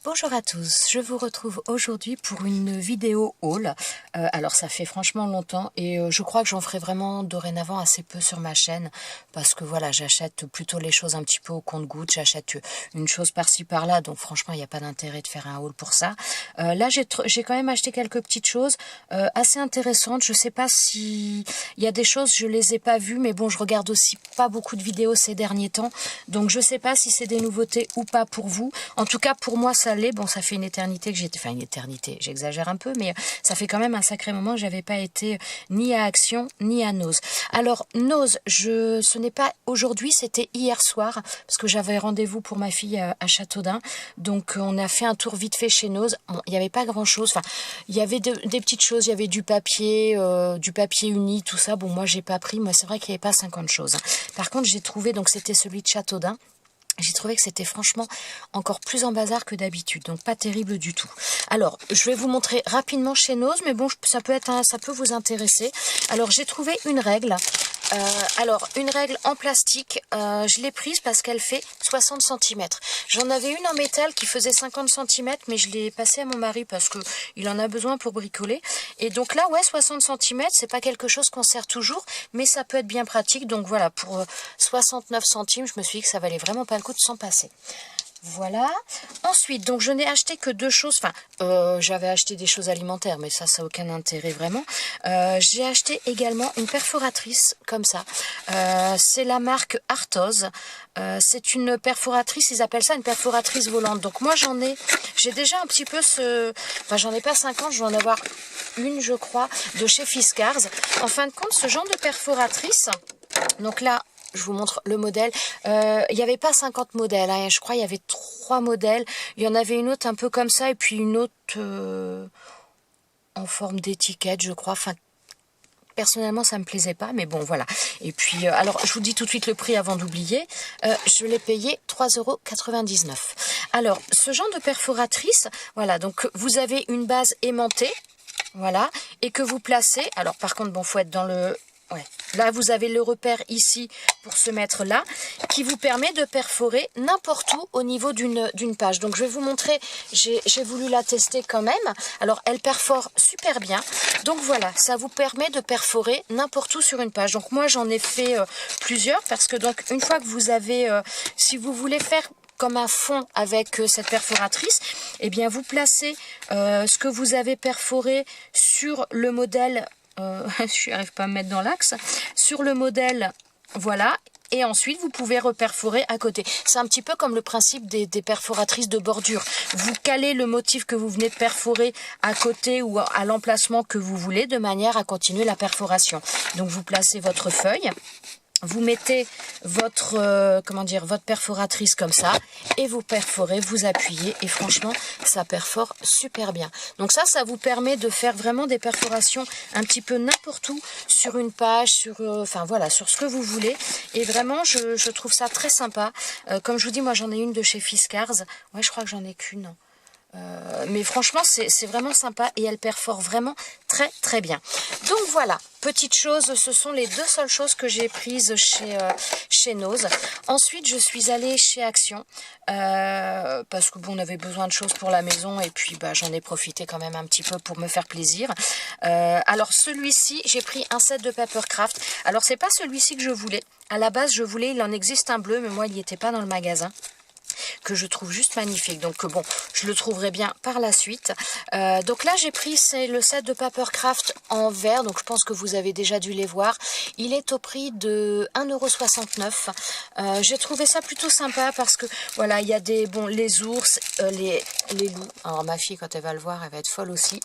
Bonjour à tous, je vous retrouve aujourd'hui pour une vidéo haul. Alors ça fait franchement longtemps et je crois que j'en ferai vraiment dorénavant assez peu sur ma chaîne parce que voilà, j'achète plutôt les choses un petit peu au compte-gouttes, j'achète une chose par-ci par-là, donc franchement il n'y a pas d'intérêt de faire un haul pour ça. Là j'ai quand même acheté quelques petites choses assez intéressantes. Je sais pas si il y a des choses, je les ai pas vues, mais bon, je regarde aussi pas beaucoup de vidéos ces derniers temps, donc je sais pas si c'est des nouveautés ou pas pour vous. En tout cas pour moi ça l'est. Bon, ça fait une éternité que j'étais, enfin une éternité, j'exagère un peu, mais ça fait quand même un sacré moment que j'avais pas été ni à Action ni à Nose. Alors Nose, ce n'est pas aujourd'hui, c'était hier soir parce que j'avais rendez-vous pour ma fille à Châteaudun, donc on a fait un tour vite fait chez Nose. Bon, il n'y avait pas grand chose, enfin il y avait des petites choses, il y avait du papier uni, tout ça. Bon, moi j'ai pas pris, moi c'est vrai qu'il n'y avait pas 50 choses. Par contre j'ai trouvé, donc c'était celui de Châteaudun. J'ai trouvé que c'était franchement encore plus en bazar que d'habitude, donc pas terrible du tout. Alors, je vais vous montrer rapidement chez Nose, mais bon, ça peut vous intéresser. Alors, j'ai trouvé une règle. Une règle en plastique, je l'ai prise parce qu'elle fait 60 cm. J'en avais une en métal qui faisait 50 cm, mais je l'ai passée à mon mari parce que il en a besoin pour bricoler. Et donc là, ouais, 60 cm, c'est pas quelque chose qu'on sert toujours, mais ça peut être bien pratique. Donc voilà, pour 69 centimes, je me suis dit que ça valait vraiment pas le coup de s'en passer. Voilà. Ensuite, donc je n'ai acheté que deux choses. Enfin, j'avais acheté des choses alimentaires, mais ça n'a aucun intérêt vraiment. J'ai acheté également une perforatrice comme ça. C'est la marque Artoz. C'est une perforatrice, ils appellent ça une perforatrice volante. Donc moi j'ai déjà un petit peu enfin j'en ai pas 50, je vais en avoir une je crois, de chez Fiskars. En fin de compte, ce genre de perforatrice, donc là, je vous montre le modèle. Il n'y avait pas 50 modèles, hein, je crois il y avait 3 modèles. Il y en avait une autre un peu comme ça et puis une autre en forme d'étiquette, je crois. Enfin, personnellement, ça me plaisait pas, mais bon, voilà. Et puis, alors, je vous dis tout de suite le prix avant d'oublier. Je l'ai payé 3,99 €. Alors, ce genre de perforatrice, voilà, donc vous avez une base aimantée, voilà, et que vous placez. Alors, par contre, bon, faut être dans le... Ouais. Là, vous avez le repère ici pour se mettre là, qui vous permet de perforer n'importe où au niveau d'une page. Donc, je vais vous montrer, j'ai voulu la tester quand même. Alors, elle perfore super bien. Donc, voilà, ça vous permet de perforer n'importe où sur une page. Donc, moi, j'en ai fait plusieurs parce que, donc, une fois que vous avez, si vous voulez faire comme un fond avec cette perforatrice, eh bien, vous placez ce que vous avez perforé sur le modèle. Je n'arrive pas à me mettre dans l'axe, sur le modèle, voilà, et ensuite vous pouvez reperforer à côté. C'est un petit peu comme le principe des perforatrices de bordure. Vous calez le motif que vous venez de perforer à côté ou à l'emplacement que vous voulez de manière à continuer la perforation. Donc vous placez votre feuille. Vous mettez votre votre perforatrice comme ça et vous perforez, vous appuyez et franchement ça perfore super bien. Donc ça vous permet de faire vraiment des perforations un petit peu n'importe où sur une page, sur enfin voilà, sur ce que vous voulez. Et vraiment je trouve ça très sympa. Comme je vous dis, moi j'en ai une de chez Fiskars. Ouais, je crois que j'en ai qu'une. Mais franchement c'est vraiment sympa et elle perfore vraiment très très bien. Donc voilà, petite chose, ce sont les deux seules choses que j'ai prises chez Nose. Ensuite je suis allée chez Action parce que bon, on avait besoin de choses pour la maison et puis bah, j'en ai profité quand même un petit peu pour me faire plaisir. Alors celui-ci, j'ai pris un set de Papercraft. Alors c'est pas celui-ci que je voulais. À la base je voulais, il en existe un bleu mais moi il n'y était pas dans le magasin, que je trouve juste magnifique. Donc bon, je le trouverai bien par la suite. Donc là, j'ai pris le set de Papercraft en vert. Donc je pense que vous avez déjà dû les voir. Il est au prix de 1,69 €. J'ai trouvé ça plutôt sympa parce que voilà, il y a les ours, les loups. Alors ma fille, quand elle va le voir, elle va être folle aussi.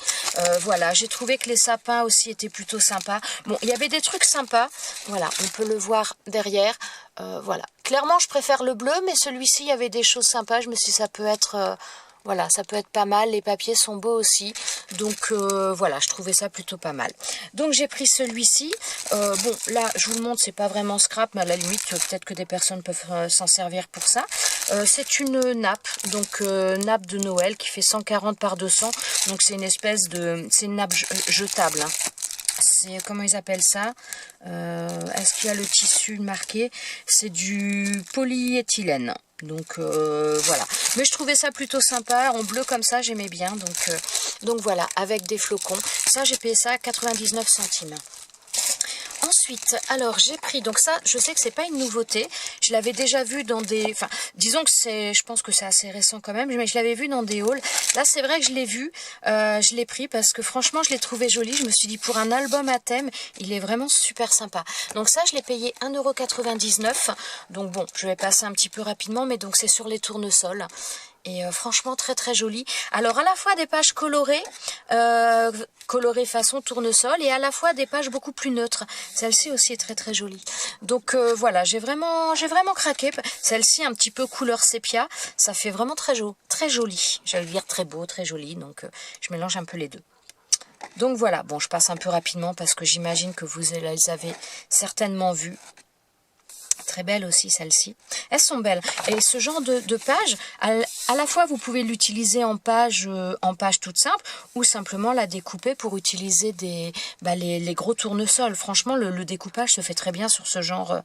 Voilà, j'ai trouvé que les sapins aussi étaient plutôt sympas. Bon, il y avait des trucs sympas. Voilà, on peut le voir derrière. Voilà. Clairement, je préfère le bleu, mais celui-ci, il y avait des choses sympas. Je me suis dit, ça peut être, voilà, ça peut être pas mal. Les papiers sont beaux aussi. Donc, voilà, je trouvais ça plutôt pas mal. Donc, j'ai pris celui-ci. Bon, là, je vous le montre, c'est pas vraiment scrap, mais à la limite, peut-être que des personnes peuvent s'en servir pour ça. C'est une nappe, donc nappe de Noël qui fait 140 par 200. Donc, c'est une espèce de... C'est une nappe jetable, hein. C'est, comment ils appellent ça, est-ce qu'il y a le tissu marqué? C'est du polyéthylène. Donc voilà, mais je trouvais ça plutôt sympa, en bleu comme ça j'aimais bien, donc voilà, avec des flocons. Ça j'ai payé ça à 99 centimes. Ensuite, alors j'ai pris, donc ça, je sais que c'est pas une nouveauté, je l'avais déjà vu dans des, enfin, disons que je pense que c'est assez récent quand même, mais je l'avais vu dans des hauls. Là, c'est vrai que je l'ai vu, je l'ai pris parce que franchement, je l'ai trouvé joli. Je me suis dit, pour un album à thème, il est vraiment super sympa. Donc ça, je l'ai payé 1,99 €. Donc bon, je vais passer un petit peu rapidement, mais donc c'est sur les tournesols. Et franchement très très joli. Alors à la fois des pages colorées, colorées façon tournesol, et à la fois des pages beaucoup plus neutres. Celle-ci aussi est très très jolie. Donc voilà, j'ai vraiment craqué. Celle-ci un petit peu couleur sépia, ça fait vraiment très joli. J'allais dire très beau, très joli. Donc je mélange un peu les deux. Donc voilà, bon je passe un peu rapidement parce que j'imagine que vous les avez certainement vues. Très belle aussi celle-ci. Elles sont belles. Et ce genre de page, à la fois vous pouvez l'utiliser en page toute simple ou simplement la découper pour utiliser les gros tournesols. Franchement, le découpage se fait très bien sur ce genre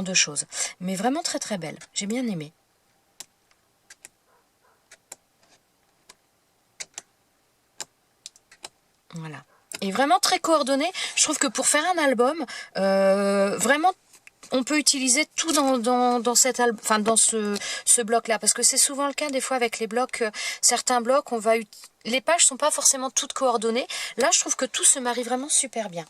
de choses. Mais vraiment très très belle. J'ai bien aimé. Voilà. Et vraiment très coordonné. Je trouve que pour faire un album, vraiment on peut utiliser tout dans ce bloc-là, parce que c'est souvent le cas des fois avec les blocs, certains blocs, les pages sont pas forcément toutes coordonnées. Là, je trouve que tout se marie vraiment super bien.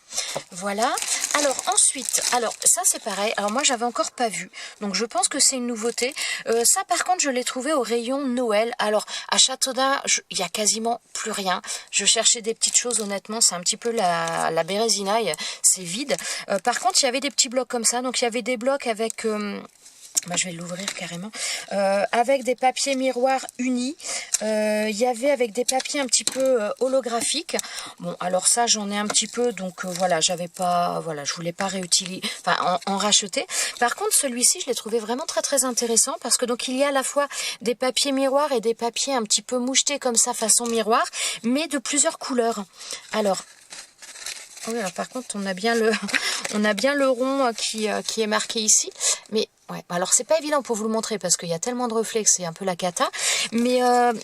Voilà. Alors ensuite, ça c'est pareil. Alors moi, j'avais encore pas vu, donc je pense que c'est une nouveauté. Ça, par contre, je l'ai trouvé au rayon Noël. Alors à Châteaudun, il y a quasiment plus rien. Je cherchais des petites choses. Honnêtement, c'est un petit peu la bérésinaille. C'est vide. Par contre, il y avait des petits blocs comme ça. Donc il y avait des blocs avec je vais l'ouvrir carrément, avec des papiers miroirs unis. Il y avait avec des papiers un petit peu holographiques. Bon, alors ça j'en ai un petit peu, donc voilà, je voulais pas réutiliser, enfin en racheter. Par contre, celui-ci, je l'ai trouvé vraiment très très intéressant parce que donc il y a à la fois des papiers miroirs et des papiers un petit peu mouchetés comme ça façon miroir, mais de plusieurs couleurs. Alors oui, alors par contre, on a bien le rond qui est marqué ici, mais ouais, alors c'est pas évident pour vous le montrer parce qu'il y a tellement de reflets que c'est un peu la cata. Mais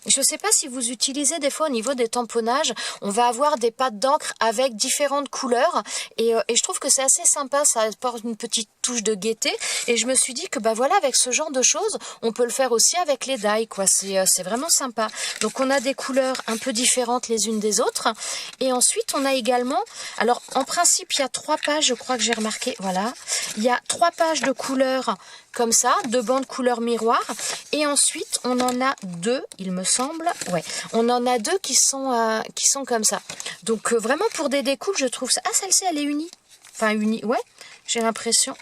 je sais pas si vous utilisez des fois au niveau des tamponnages, on va avoir des pattes d'encre avec différentes couleurs et je trouve que c'est assez sympa, ça apporte une petite touche de gaieté. Et je me suis dit que voilà, avec ce genre de choses, on peut le faire aussi avec les die, quoi. C'est vraiment sympa. Donc on a des couleurs un peu différentes les unes des autres. Et ensuite on a également, alors en principe il y a 3 pages, je crois que j'ai remarqué, voilà, il y a 3 pages de couleurs comme ça, 2 bandes couleur miroir, et ensuite on en a 2, il me semble, ouais, on en a 2 qui sont comme ça. Donc vraiment pour des découpes, je trouve ça. Ah, celle-ci elle est unie, enfin unie, ouais, j'ai l'impression.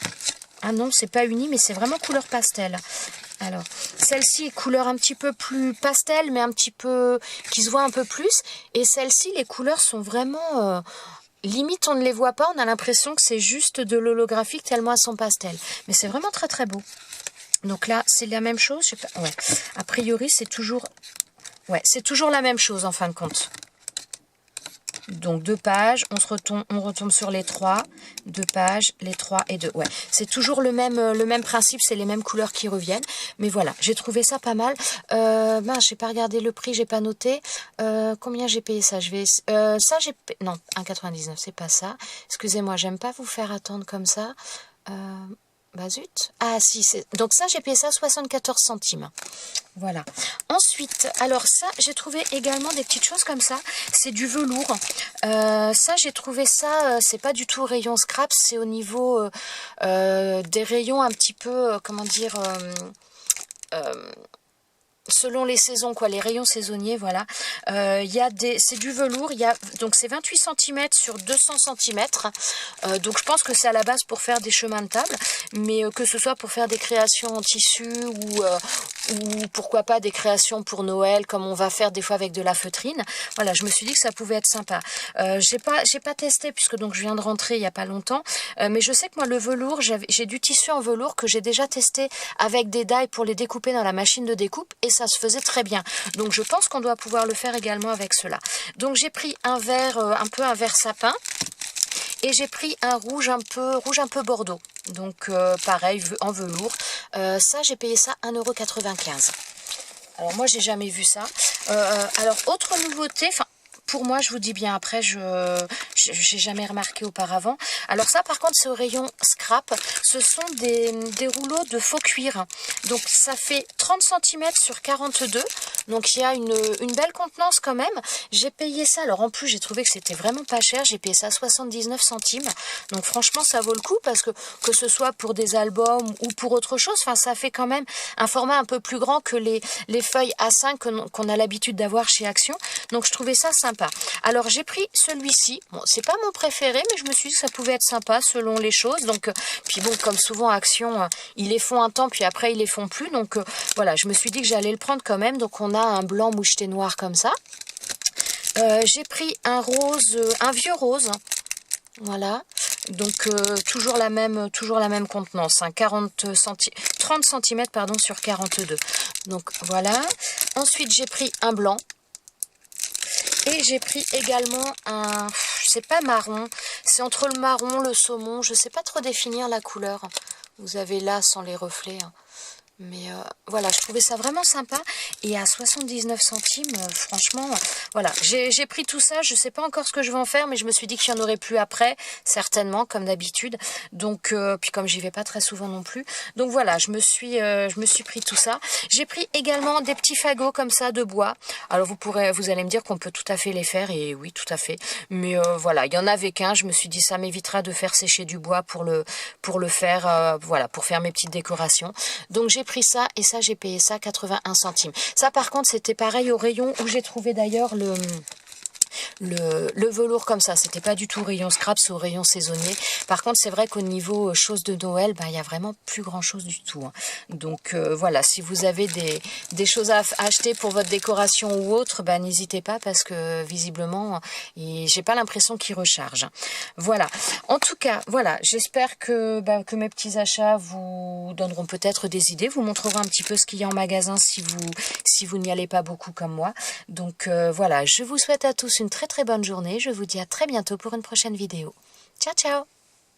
Ah non, c'est pas unie, mais c'est vraiment couleur pastel. Alors, celle-ci est couleur un petit peu plus pastel, mais un petit peu qui se voit un peu plus, et celle-ci, les couleurs sont vraiment limite, on ne les voit pas, on a l'impression que c'est juste de l'holographique tellement elles sont pastel. Mais c'est vraiment très très beau. Donc là, c'est la même chose. Je sais pas, ouais. A priori, c'est toujours la même chose en fin de compte. Donc 2 pages, on retombe sur les 3, 2 pages, les 3 et 2. Ouais, c'est toujours le même principe, c'est les mêmes couleurs qui reviennent. Mais voilà, j'ai trouvé ça pas mal. J'ai pas regardé le prix, j'ai pas noté. Combien j'ai payé ça? Non, 1,99, c'est pas ça. Excusez-moi, j'aime pas vous faire attendre comme ça. Bah zut. Ah si, donc ça j'ai payé ça 74 centimes. Voilà. Ensuite, alors ça, j'ai trouvé également des petites choses comme ça. C'est du velours. Ça, j'ai trouvé ça, c'est pas du tout rayon scrap, c'est au niveau des rayons un petit peu, comment dire, selon les saisons, quoi, les rayons saisonniers, voilà. C'est du velours, donc c'est 28 cm sur 200 cm. Donc je pense que c'est à la base pour faire des chemins de table, mais que ce soit pour faire des créations en tissu ou pourquoi pas des créations pour Noël, comme on va faire des fois avec de la feutrine. Voilà, je me suis dit que ça pouvait être sympa. J'ai pas testé puisque donc je viens de rentrer il y a pas longtemps, mais je sais que moi le velours, j'ai du tissu en velours que j'ai déjà testé avec des die pour les découper dans la machine de découpe et ça se faisait très bien. Donc je pense qu'on doit pouvoir le faire également avec cela. Donc j'ai pris un vert, un peu un vert sapin, et j'ai pris un rouge un peu bordeaux. Donc pareil, en velours. Ça, j'ai payé ça 1,95 €. Alors moi, j'ai jamais vu ça. Alors, autre nouveauté, enfin, pour moi, je vous dis bien après, j'ai jamais remarqué auparavant. Alors ça, par contre, c'est au rayon scrap. Ce sont des rouleaux de faux cuir. Donc ça fait 30 cm sur 42. Donc il y a une belle contenance quand même. J'ai payé ça. Alors en plus, j'ai trouvé que c'était vraiment pas cher. J'ai payé ça 79 centimes. Donc franchement, ça vaut le coup parce que ce soit pour des albums ou pour autre chose, enfin ça fait quand même un format un peu plus grand que les feuilles A5 qu'on a l'habitude d'avoir chez Action. Donc je trouvais ça sympa. Alors j'ai pris celui-ci. Bon, c'est pas mon préféré, mais je me suis dit que ça pouvait être sympa selon les choses. Donc puis bon, comme souvent Action, ils les font un temps puis après ils les font plus. Donc voilà, je me suis dit que j'allais le prendre quand même. Donc on a un blanc moucheté noir comme ça. J'ai pris un rose, un vieux rose. Voilà. Donc toujours la même contenance, hein, 30 cm pardon, sur 42. Donc voilà. Ensuite j'ai pris un blanc. Et j'ai pris également un, c'est pas marron, c'est entre le marron, le saumon, je sais pas trop définir la couleur. Vous avez là sans les reflets. Hein. Mais voilà, je trouvais ça vraiment sympa. Et à 79 centimes, franchement, voilà. J'ai pris tout ça. Je sais pas encore ce que je vais en faire, mais je me suis dit qu'il y en aurait plus après, certainement, comme d'habitude. Donc, puis comme j'y vais pas très souvent non plus. Donc voilà, je me suis pris tout ça. J'ai pris également des petits fagots comme ça de bois. Alors vous allez me dire qu'on peut tout à fait les faire. Et oui, tout à fait. Mais voilà, il y en avait qu'un. Je me suis dit ça m'évitera de faire sécher du bois pour le faire, voilà, pour faire mes petites décorations. Donc j'ai pris ça et ça j'ai payé ça 81 centimes. Ça par contre c'était pareil au rayon où j'ai trouvé d'ailleurs le velours comme ça. C'était pas du tout au rayon scrap, c'est au rayon saisonnier. Par contre c'est vrai qu'au niveau choses de Noël, il y a vraiment plus grand chose du tout. Hein. Donc voilà, si vous avez des choses à acheter pour votre décoration ou autre, n'hésitez pas parce que visiblement j'ai pas l'impression qu'ils rechargent. Voilà. En tout cas, voilà, j'espère que mes petits achats vous donneront peut-être des idées, vous montreront un petit peu ce qu'il y a en magasin si vous n'y allez pas beaucoup comme moi. Donc voilà, je vous souhaite à tous une très très bonne journée. Je vous dis à très bientôt pour une prochaine vidéo. Ciao ciao!